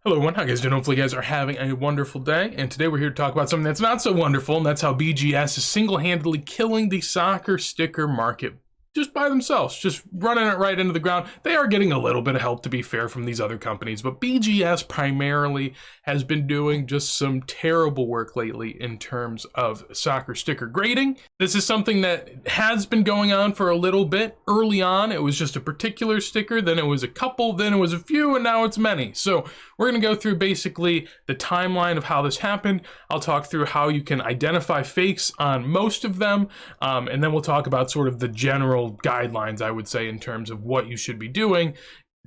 Hello everyone, how you guys doing? Hopefully you guys are having a wonderful day, and today we're here to talk about something that's not so wonderful, and that's how BGS is single-handedly killing the soccer sticker market just by themselves, just running it right into the ground. They are getting a little bit of help, to be fair, from these other companies, but BGS primarily has been doing just some terrible work lately in terms of soccer sticker grading. This is something that has been going on for a little bit. Early on, it was just a particular sticker, then it was a couple, then it was a few, and now it's many. So we're going to go through basically the timeline of how this happened. I'll talk through how you can identify fakes on most of them, and then we'll talk about sort of the general guidelines, I would say, in terms of what you should be doing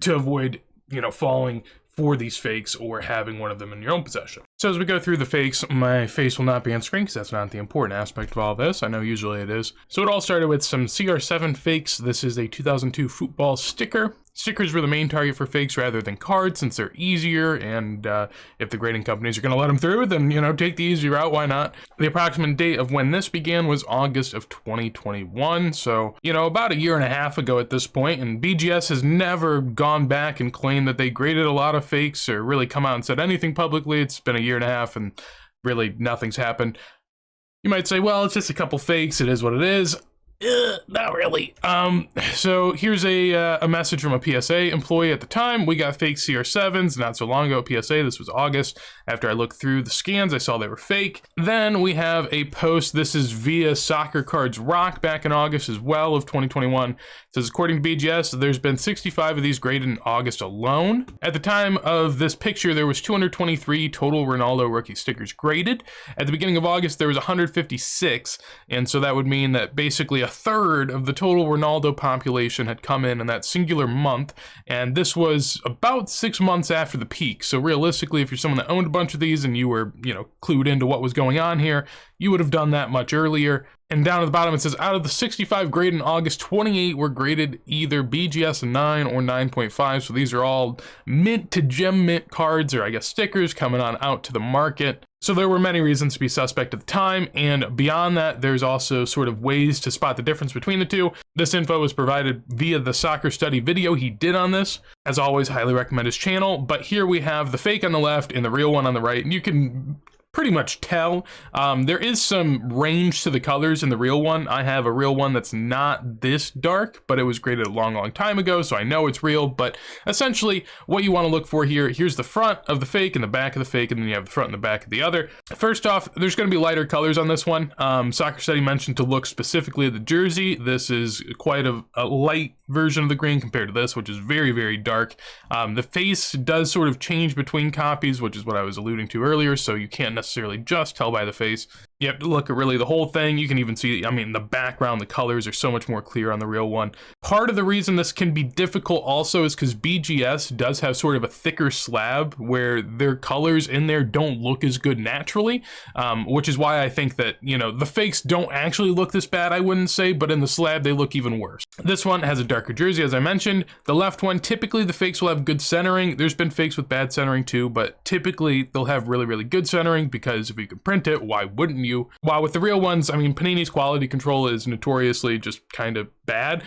to avoid, falling for these fakes or having one of them in your own possession. So as we go through the fakes, my face will not be on screen because that's not the important aspect of all this. I know usually it is. So it all started with some CR7 fakes. This is a 2002 football sticker. Stickers were the main target for fakes rather than cards since they're easier, and if the grading companies are going to let them through, then, take the easy route, why not? The approximate date of when this began was August of 2021, so, about a year and a half ago at this point, and BGS has never gone back and claimed that they graded a lot of fakes or really come out and said anything publicly. It's been a year and a half and really nothing's happened. You might say, well, it's just a couple fakes, it is what it is. Not really. So here's a message from a PSA employee at the time. We got fake CR7s not so long ago at PSA. This was August. After I looked through the scans, I saw they were fake. Then we have a post. This is via Soccer Cards Rock back in August as well of 2021. It says, according to BGS, there's been 65 of these graded in August alone. At the time of this picture, there was 223 total Ronaldo rookie stickers graded. At the beginning of August, there was 156. And so that would mean that basically a third of the total Ronaldo population had come in that singular month, and this was about 6 months after the peak. So realistically, if you're someone that owned a bunch of these and you were, clued into what was going on here, you would have done that much earlier. And down at the bottom it says, out of the 65 graded in August, 28 were graded either BGS 9 or 9.5. So these are all mint to gem mint cards, or I guess stickers, coming on out to the market. So there were many reasons to be suspect at the time, and beyond that, there's also sort of ways to spot the difference between the two. This info was provided via the soccer study video he did on this. As always, highly recommend his channel, but here we have the fake on the left and the real one on the right, and you can pretty much tell. There is some range to the colors in the real one. I have a real one that's not this dark, but it was graded a long time ago, so I know it's real. But essentially, what you want to look for here, here's the front of the fake and the back of the fake, and then you have the front and the back of the other. First off, there's going to be lighter colors on this one. Soccer Study mentioned to look specifically at the jersey. This is quite a light version of the green compared to this, which is very dark. The face does sort of change between copies, which is what I was alluding to earlier, so you can't necessarily just tell by the face. You have to look at really the whole thing. You can even see, the background, the colors are so much more clear on the real one. Part of the reason this can be difficult also is because BGS does have sort of a thicker slab where their colors in there don't look as good naturally, which is why I think that, the fakes don't actually look this bad, I wouldn't say, but in the slab, they look even worse. This one has a darker jersey, as I mentioned. The left one, typically the fakes will have good centering. There's been fakes with bad centering too, but typically they'll have really good centering because if you can print it, why wouldn't you? While with the real ones, Panini's quality control is notoriously just kind of bad,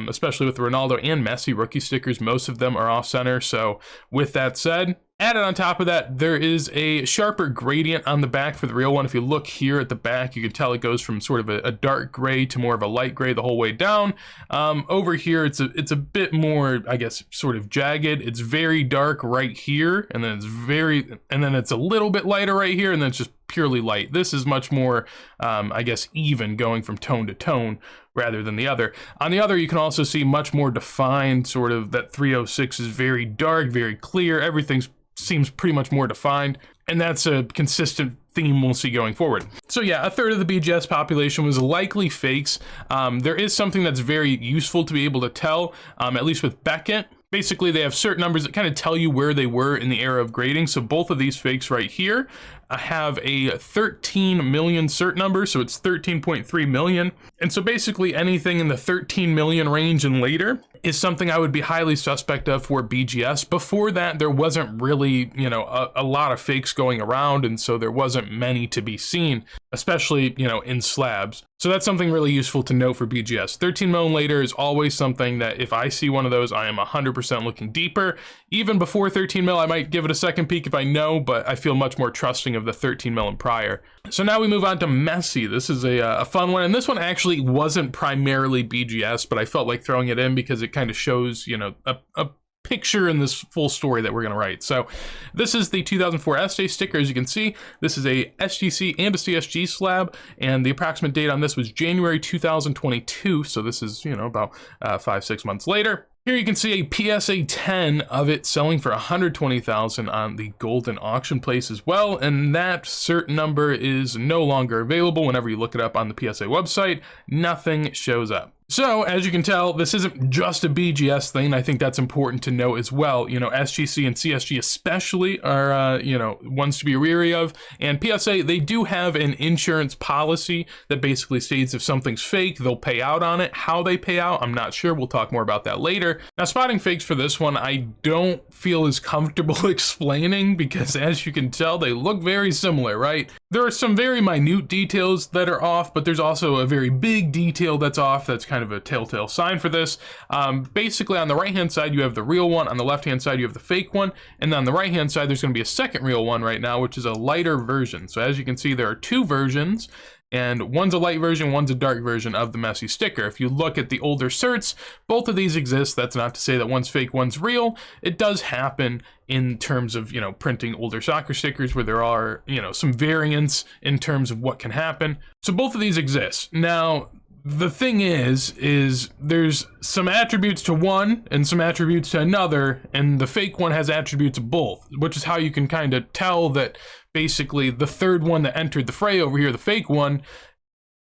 especially with the Ronaldo and Messi rookie stickers. Most of them are off center. So with that said, added on top of that, there is a sharper gradient on the back for the real one. If you look here at the back, you can tell it goes from sort of a dark gray to more of a light gray the whole way down. Over here, it's a bit more, I guess, sort of jagged. It's very dark right here, and then it's a little bit lighter right here, and then it's just purely light. This is much more, I guess, even, going from tone to tone rather than the other. On the other, you can also see much more defined, sort of that 306 is very dark, very clear. Everything seems pretty much more defined, and that's a consistent theme we'll see going forward. So yeah, a third of the BGS population was likely fakes. There is something that's very useful to be able to tell, at least with BECKETT. Basically, they have certain numbers that kind of tell you where they were in the era of grading. So both of these fakes right here, I have a 13 million cert number, so it's 13.3 million. And so basically anything in the 13 million range and later is something I would be highly suspect of for BGS. Before that, there wasn't really, a lot of fakes going around, and so there wasn't many to be seen, especially, in slabs. So that's something really useful to note for BGS. 13 million later is always something that if I see one of those, I am 100% looking deeper. Even before 13 mil, I might give it a second peek if I know, but I feel much more trusting of the 13 mil and prior. So now we move on to Messi. This is a fun one, and this one actually wasn't primarily BGS, but I felt like throwing it in because it kind of shows, a picture in this full story that we're going to write. So this is the 2004 S-Day sticker. As you can see, this is a SGC and a CSG slab, and the approximate date on this was January 2022. So this is, about 5-6 months later. Here you can see a PSA 10 of it selling for $120,000 on the Golden Auction Place as well, and that cert number is no longer available. Whenever you look it up on the PSA website, nothing shows up. So, as you can tell, this isn't just a BGS thing. I think that's important to know as well. SGC and CSG especially are, ones to be wary of. And PSA, they do have an insurance policy that basically states if something's fake, they'll pay out on it. How they pay out, I'm not sure. We'll talk more about that later. Now, spotting fakes for this one, I don't feel as comfortable explaining because, as you can tell, they look very similar, right? There are some very minute details that are off, but there's also a very big detail that's off. That's kind of a telltale sign for this. Basically, on the right-hand side, you have the real one. On the left-hand side, you have the fake one. And then on the right-hand side, there's going to be a second real one right now, which is a lighter version. So as you can see, there are two versions, and one's a light version, one's a dark version of the Messi sticker. If you look at the older certs, both of these exist. That's not to say that one's fake, one's real. It does happen in terms of, printing older soccer stickers where there are, some variants in terms of what can happen. So both of these exist. Now, the thing is there's some attributes to one and some attributes to another, and the fake one has attributes of both, which is how you can kind of tell that basically the third one that entered the fray over here, the fake one,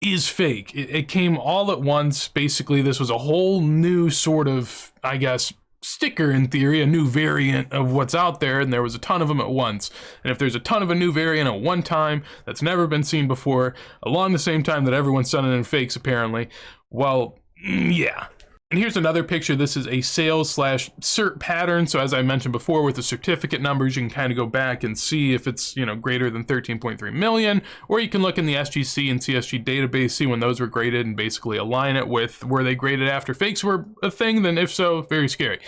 is fake. It came all at once. Basically, this was a whole new sort of, I guess, sticker in theory, a new variant of what's out there, and there was a ton of them at once. And if there's a ton of a new variant at one time that's never been seen before, along the same time that everyone's sending in fakes apparently, well, yeah. And here's another picture. This is a sales/cert pattern. So as I mentioned before, with the certificate numbers, you can kind of go back and see if it's, greater than 13.3 million, or you can look in the SGC and CSG database, see when those were graded, and basically align it with were they graded after fakes were a thing. Then if so, very scary.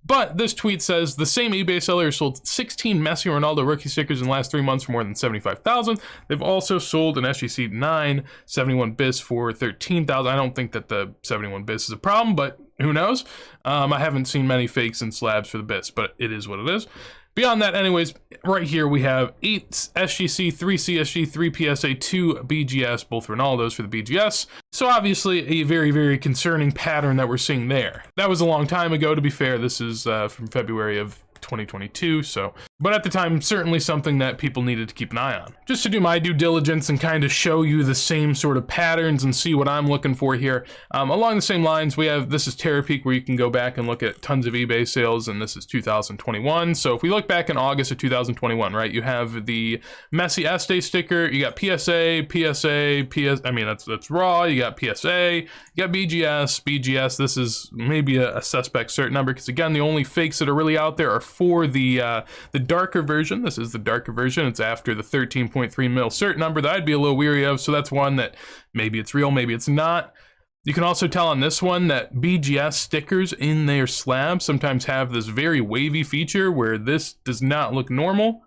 But this tweet says the same eBay seller sold 16 Messi and Ronaldo rookie stickers in the last 3 months for more than $75,000. They've also sold an SGC 9 71 bis for $13,000. I don't think that the 71 bis is a problem, but who knows? I haven't seen many fakes and slabs for the bis, but it is what it is. Beyond that, anyways, right here we have 8 SGC, 3 CSG, 3 PSA, 2 BGS, both Ronaldos for the BGS. So obviously a very, very concerning pattern that we're seeing there. That was a long time ago, to be fair. This is from February of 2022, but at the time, certainly something that people needed to keep an eye on. Just to do my due diligence and kind of show you the same sort of patterns and see what I'm looking for here. Along the same lines, we have, this is Terapeak, where you can go back and look at tons of eBay sales, and this is 2021. So if we look back in August of 2021, right, you have the Messi S-Day sticker, you got PSA, I mean, that's raw, you got PSA, you got BGS, this is maybe a suspect cert number, because again, the only fakes that are really out there are for the darker version. This is the darker version. It's after the 13.3 mil cert number that I'd be a little weary of. So that's one that maybe it's real, maybe it's not. You can also tell on this one that BGS stickers in their slab sometimes have this very wavy feature where this does not look normal.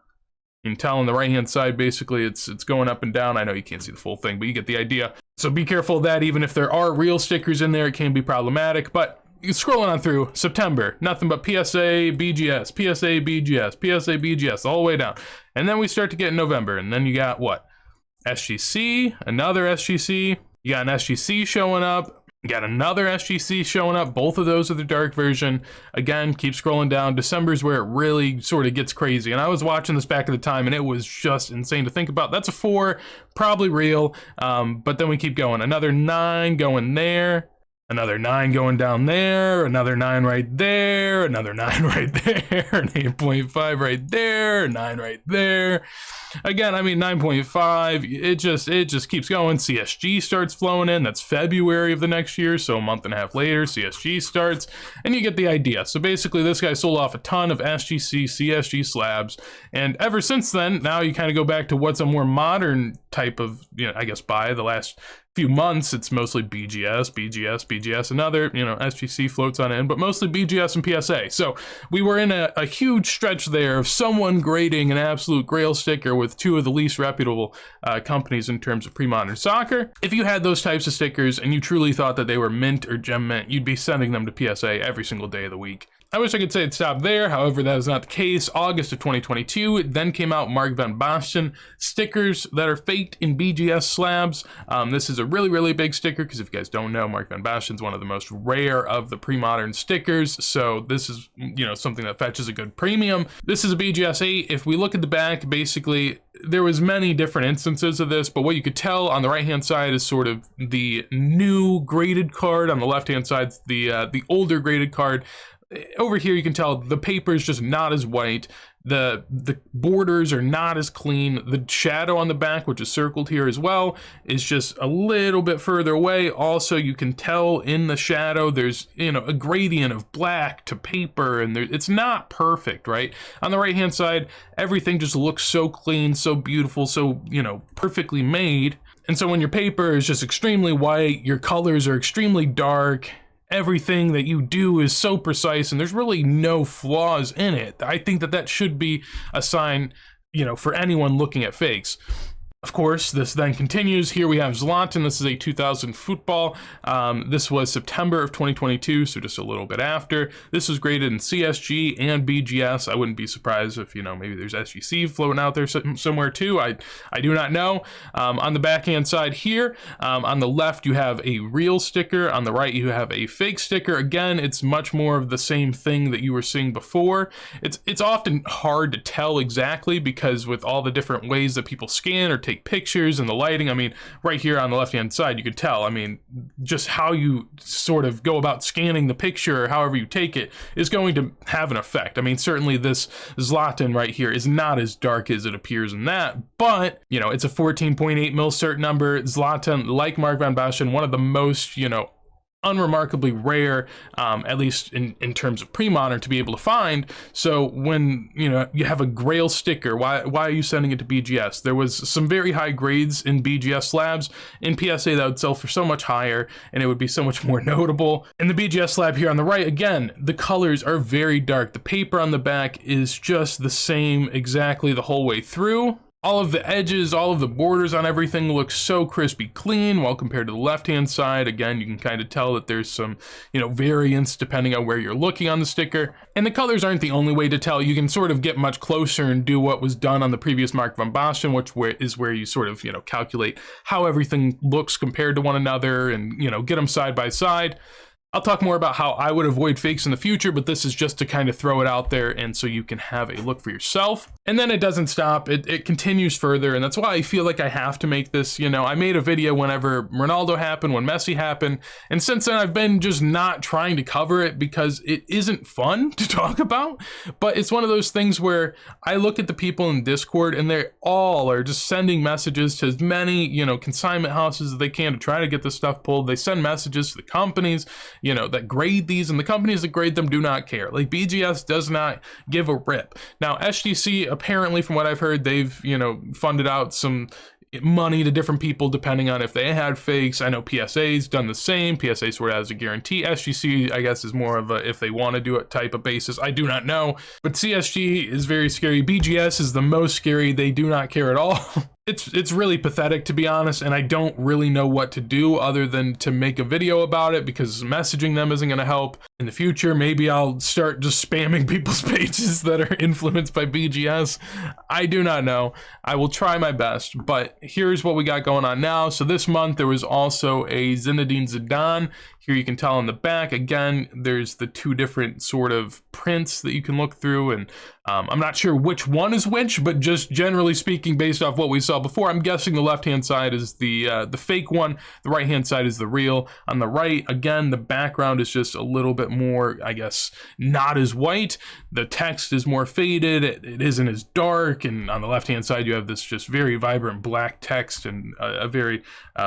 You can tell on the right hand side, basically it's going up and down. I know you can't see the full thing, but you get the idea. So be careful of that. Even if there are real stickers in there, it can be problematic. But scrolling on through September, nothing but PSA, BGS, PSA, BGS, PSA, BGS, all the way down. And then we start to get in November, and then you got what? SGC, another SGC, you got an SGC showing up, you got another SGC showing up. Both of those are the dark version. Again, keep scrolling down. December's where it really sort of gets crazy. And I was watching this back at the time, and it was just insane to think about. That's a 4, probably real. But then we keep going. Another 9 going there. Another 9 going down there, another 9 right there, another 9 right there, an 8.5 right there, a 9 right there. again, I mean, 9.5, it just keeps going. CSG starts flowing in. That's February of the next year, so a month and a half later, CSG starts, and you get the idea. So basically, this guy sold off a ton of SGC, CSG slabs, and ever since then, now you kind of go back to what's a more modern type of, I guess by the last few months, it's mostly BGS, another, SGC floats on in, but mostly BGS and PSA. So we were in a huge stretch there of someone grading an absolute grail sticker with two of the least reputable companies in terms of pre-modern soccer. If you had those types of stickers and you truly thought that they were mint or gem mint, you'd be sending them to PSA every single day of the week. I wish I could say it stopped there, however, that is not the case. August of 2022, then came out Mark van Basten stickers that are faked in BGS slabs. This is a really, really big sticker, because if you guys don't know, Mark van Basten's one of the most rare of the pre-modern stickers, so this is, something that fetches a good premium. This is a BGS 8. If we look at the back, basically, there was many different instances of this, but what you could tell on the right-hand side is sort of the new graded card. On the left-hand side, the older graded card. Over here, you can tell the paper is just not as white. The borders are not as clean. The shadow on the back, which is circled here as well, is just a little bit further away. Also, you can tell in the shadow, there's, a gradient of black to paper, and it's not perfect, right? On the right-hand side, everything just looks so clean, so beautiful, so, perfectly made. And so when your paper is just extremely white, your colors are extremely dark, everything that you do is so precise and there's really no flaws in it. I think that should be a sign, for anyone looking at fakes. Of course, this then continues. Here we have Zlatan. This is a 2000 football. This was September of 2022, so just a little bit after. This was graded in CSG and BGS. I wouldn't be surprised if, maybe there's SGC floating out there somewhere too. I do not know. On the backhand side here, on the left, you have a real sticker. On the right, you have a fake sticker. Again, it's much more of the same thing that you were seeing before. It's often hard to tell exactly, because with all the different ways that people scan or take pictures and the lighting, I mean, right here on the left hand side, you could tell, I mean, just how you sort of go about scanning the picture or however you take it is going to have an effect. I mean, certainly this Zlatan right here is not as dark as it appears in that, but it's a 14.8 mil cert number. Zlatan, like Mark van Basten, one of the most unremarkably rare, at least in terms of pre-modern, to be able to find. So when you have a grail sticker, why are you sending it to BGS? There was some very high grades in BGS slabs. In PSA, that would sell for so much higher and it would be so much more notable. In the BGS slab here on the right, again, the colors are very dark. The paper on the back is just the same exactly the whole way through. All of the edges, all of the borders on everything look so crispy clean, while compared to the left-hand side, again, you can kind of tell that there's some, variance depending on where you're looking on the sticker. And the colors aren't the only way to tell. You can sort of get much closer and do what was done on the previous Mark van Basten, which is where you sort of, calculate how everything looks compared to one another and, get them side by side. I'll talk more about how I would avoid fakes in the future, but this is just to kind of throw it out there and so you can have a look for yourself. And then it doesn't stop, it continues further, and that's why I feel like I have to make this. I made a video whenever Ronaldo happened, when Messi happened, and since then I've been just not trying to cover it because it isn't fun to talk about, but it's one of those things where I look at the people in Discord and they all are just sending messages to as many, consignment houses as they can to try to get this stuff pulled. They send messages to the companies, that grade these, and the companies that grade them do not care. Like, BGS does not give a rip. Now, SGC, apparently, from what I've heard, they've, funded out some money to different people depending on if they had fakes. I know PSA's done the same. PSA sort of has a guarantee. SGC, I guess, is more of a if they want to do it type of basis. I do not know. But CSG is very scary. BGS is the most scary. They do not care at all. It's really pathetic, to be honest, and I don't really know what to do other than to make a video about it, because messaging them isn't going to help. In the future, maybe I'll start just spamming people's pages that are influenced by BGS. I do not know. I will try my best, but here's what we got going on now. So this month, there was also a Zinedine Zidane. Here you can tell on the back, again, there's the two different sort of prints that you can look through, and I'm not sure which one is which, but just generally speaking, based off what we saw before, I'm guessing the left-hand side is the fake one, the right-hand side is the real. On the right, again, the background is just a little bit more, I guess, not as white. The text is more faded, it isn't as dark, and on the left-hand side, you have this just very vibrant black text and a very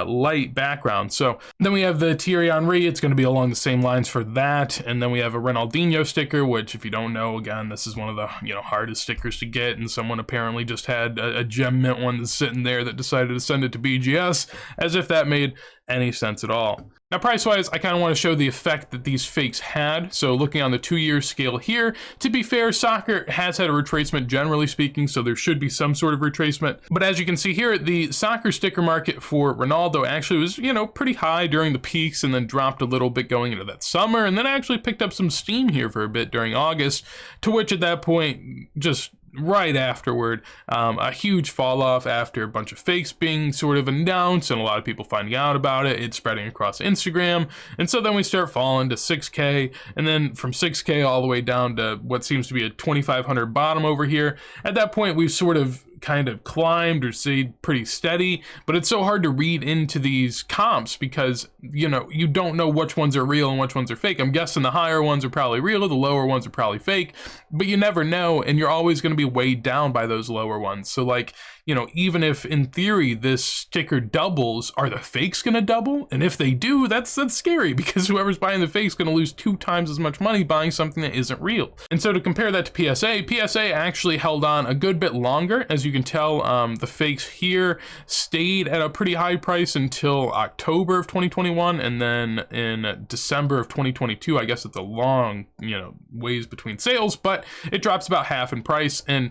light background. So then we have the Thierry Henry, it's going to be along the same lines for that, and then we have a Ronaldinho sticker, which if you don't know, again, this is one of the hardest stickers to get, and someone apparently just had a gem mint one that's sitting there that decided to send it to BGS, as if that made any sense at all. Now, price-wise, I kind of want to show the effect that these fakes had. So looking on the 2-year scale here, to be fair, soccer has had a retracement generally speaking, so there should be some sort of retracement. But as you can see here, the soccer sticker market for Ronaldo actually was, pretty high during the peaks and then dropped a little bit going into that summer, and then actually picked up some steam here for a bit during August, to which at that point, just right afterward, a huge fall off after a bunch of fakes being sort of announced and a lot of people finding out about it. It's spreading across Instagram, and so then we start falling to 6K, and then from 6K all the way down to what seems to be a 2,500 bottom over here. At that point, we've sort of kind of climbed or stayed pretty steady, but it's so hard to read into these comps because you don't know which ones are real and which ones are fake. I'm guessing the higher ones are probably real, the lower ones are probably fake, but you never know, and you're always going to be weighed down by those lower ones. So like, even if in theory this sticker doubles, are the fakes going to double? And if they do, that's scary, because whoever's buying the fake's going to lose 2 times as much money buying something that isn't real. And so to compare that to PSA actually held on a good bit longer. As you can tell, the fakes here stayed at a pretty high price until October of 2021, and then in December of 2022, I guess it's a long, ways between sales, but it drops about half in price. And,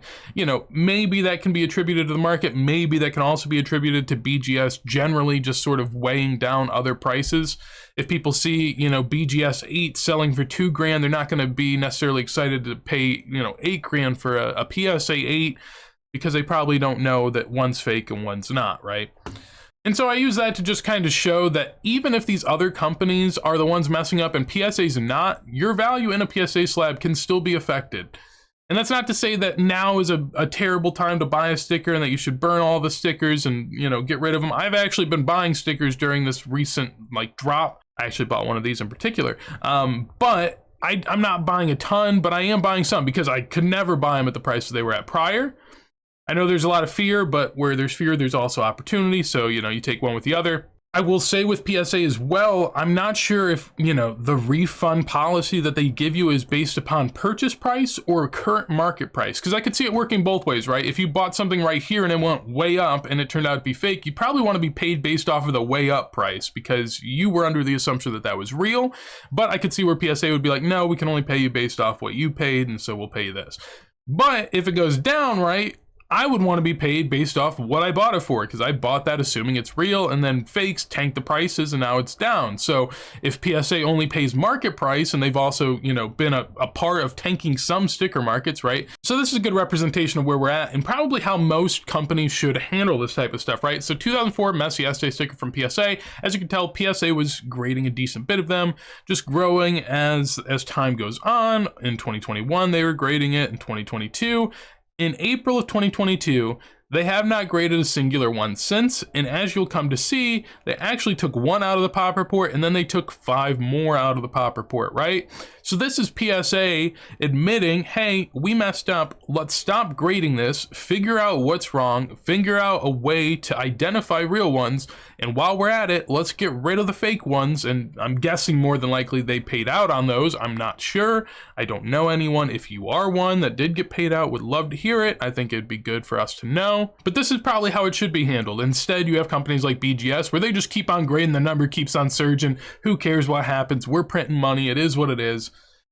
maybe that can be attributed to the market. Maybe that can also be attributed to BGS generally just sort of weighing down other prices. If people see, BGS 8 selling for $2,000, they're not going to be necessarily excited to pay, $8,000 for a PSA 8, because they probably don't know that one's fake and one's not, right? And so I use that to just kind of show that even if these other companies are the ones messing up and PSA's not, your value in a PSA slab can still be affected. And that's not to say that now is a terrible time to buy a sticker and that you should burn all the stickers and, get rid of them. I've actually been buying stickers during this recent drop. I actually bought one of these in particular. But I'm not buying a ton, but I am buying some because I could never buy them at the price they were at prior. I know there's a lot of fear, but where there's fear, there's also opportunity. So, you take one with the other. I will say with PSA as well, I'm not sure if, the refund policy that they give you is based upon purchase price or current market price. Because I could see it working both ways, right? If you bought something right here and it went way up and it turned out to be fake, you probably want to be paid based off of the way up price because you were under the assumption that that was real. But I could see where PSA would be like, no, we can only pay you based off what you paid, and so we'll pay you this. But if it goes down, right, I would want to be paid based off what I bought it for, because I bought that assuming it's real, and then fakes tanked the prices and now it's down. So if PSA only pays market price, and they've also, been a part of tanking some sticker markets, right? So this is a good representation of where we're at and probably how most companies should handle this type of stuff, right? So 2004 Messi Este sticker from PSA. As you can tell, PSA was grading a decent bit of them, just growing as time goes on. In 2021, they were grading it. In 2022, in April of 2022, they have not graded a singular one since, and as you'll come to see, they actually took 1 out of the pop report, and then they took 5 more out of the pop report, right? So this is PSA admitting, hey, we messed up, let's stop grading this, figure out what's wrong, figure out a way to identify real ones, and while we're at it, let's get rid of the fake ones. And I'm guessing more than likely they paid out on those. I'm not sure. I don't know anyone. If you are one that did get paid out, would love to hear it. I think it'd be good for us to know. But this is probably how it should be handled. Instead, you have companies like BGS where they just keep on grading, the number keeps on surging. Who cares what happens? We're printing money. It is what it is.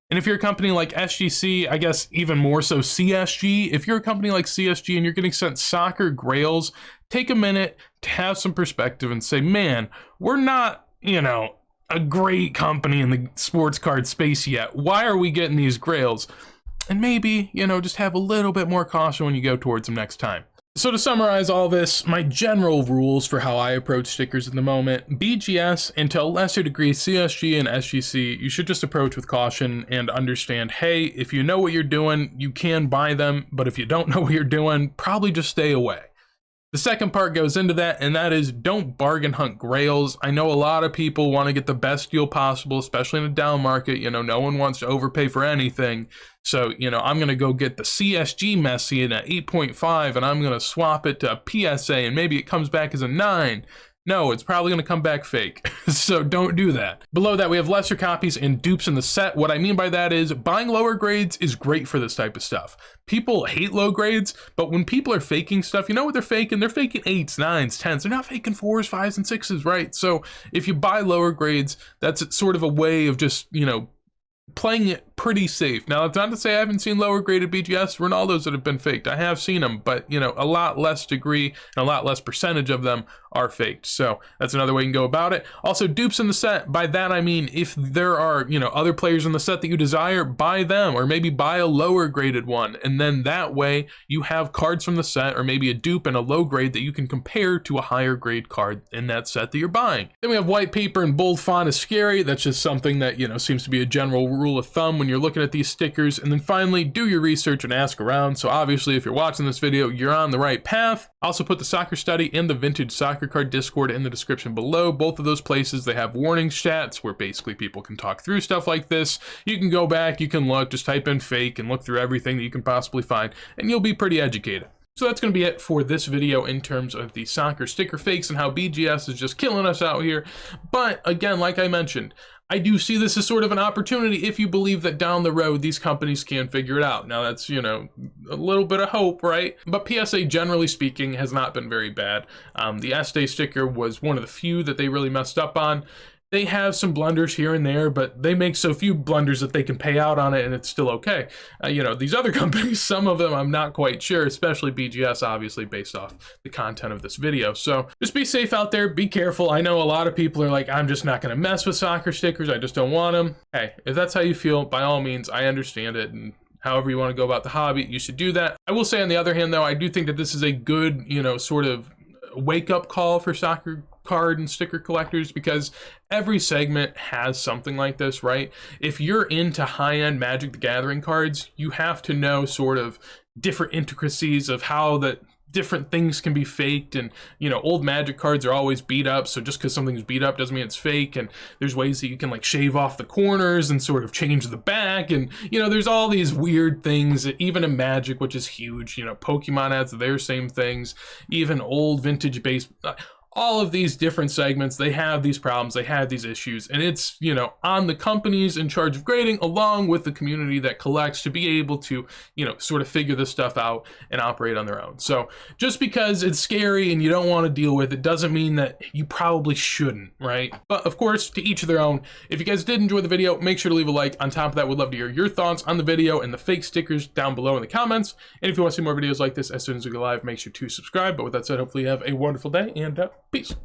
And if you're a company like SGC, I guess even more so CSG, if you're a company like CSG and you're getting sent soccer grails, take a minute to have some perspective and say, man, we're not, a great company in the sports card space yet. Why are we getting these grails? And maybe, just have a little bit more caution when you go towards them next time. So to summarize all this, my general rules for how I approach stickers at the moment: BGS, and to a lesser degree CSG and SGC, you should just approach with caution and understand, hey, if you know what you're doing, you can buy them, but if you don't know what you're doing, probably just stay away. The second part goes into that, and that is don't bargain hunt grails. I know a lot of people want to get the best deal possible, especially in a down market. You know, no one wants to overpay for anything. So, you know, I'm going to go get the CSG Messi in at 8.5, and I'm going to swap it to a PSA, and maybe it comes back as a 9. No, it's probably going to come back fake, so don't do that. Below that, we have lesser copies and dupes in the set. What I mean by that is buying lower grades is great for this type of stuff. People hate low grades, but when people are faking stuff, you know what they're faking? They're faking 8s, 9s, 10s. They're not faking 4s, 5s, and 6s, right? So if you buy lower grades, that's sort of a way of just, you know, playing it pretty safe. Now, it's not to say I haven't seen lower graded BGS Ronaldos that have been faked. I have seen them, but, you know, a lot less degree and a lot less percentage of them are faked. So that's another way you can go about it. Also, dupes in the set. By that, I mean, if there are, you know, other players in the set that you desire, buy them, or maybe buy a lower graded one. And then that way you have cards from the set, or maybe a dupe and a low grade that you can compare to a higher grade card in that set that you're buying. Then we have white paper and bold font is scary. That's just something that, you know, seems to be a general rule of thumb when you're looking at these stickers. And then finally, do your research and ask around. So obviously, if you're watching this video, you're on the right path. I also put the Soccer Study and the Vintage Soccer Card Discord in the description below. Both of those places, they have warning chats where basically people can talk through stuff like this. You can go back, you can look, just type in fake and look through everything that you can possibly find, and you'll be pretty educated. So that's going to be it for this video in terms of the soccer sticker fakes and how BGS is just killing us out here. But again, like I mentioned, I do see this as sort of an opportunity if you believe that down the road these companies can figure it out. Now that's, you know, a little bit of hope, right? But PSA, generally speaking, has not been very bad. The S-Day sticker was one of the few that they really messed up on. They have some blunders here and there, but they make so few blunders that they can pay out on it and it's still okay. You know, these other companies, some of them I'm not quite sure, especially BGS, obviously, based off the content of this video. So just be safe out there, be careful. I know a lot of people are like, I'm just not gonna mess with soccer stickers, I just don't want them. Hey, if that's how you feel, by all means, I understand it, and however you want to go about the hobby, you should do that. I will say, on the other hand, though, I do think that this is a good, you know, sort of wake-up call for soccer card and sticker collectors, because every segment has something like this, right? If you're into high-end Magic the Gathering cards, you have to know sort of different intricacies of how the different things can be faked. And, you know, old Magic cards are always beat up, so just because something's beat up doesn't mean it's fake. And there's ways that you can like shave off the corners and sort of change the back, and, you know, there's all these weird things that even in Magic, which is huge, you know, Pokemon has their same things, even old vintage base, all of these different segments, they have these problems, they have these issues, and it's, you know, on the companies in charge of grading along with the community that collects to be able to, you know, sort of figure this stuff out and operate on their own. So just because it's scary and you don't want to deal with it doesn't mean that you probably shouldn't, right? But of course, to each their own. If you guys did enjoy the video, make sure to leave a like. On top of that, we'd love to hear your thoughts on the video and the fake stickers down below in the comments. And if you want to see more videos like this as soon as we go live, make sure to subscribe. But with that said, hopefully you have a wonderful day, and peace.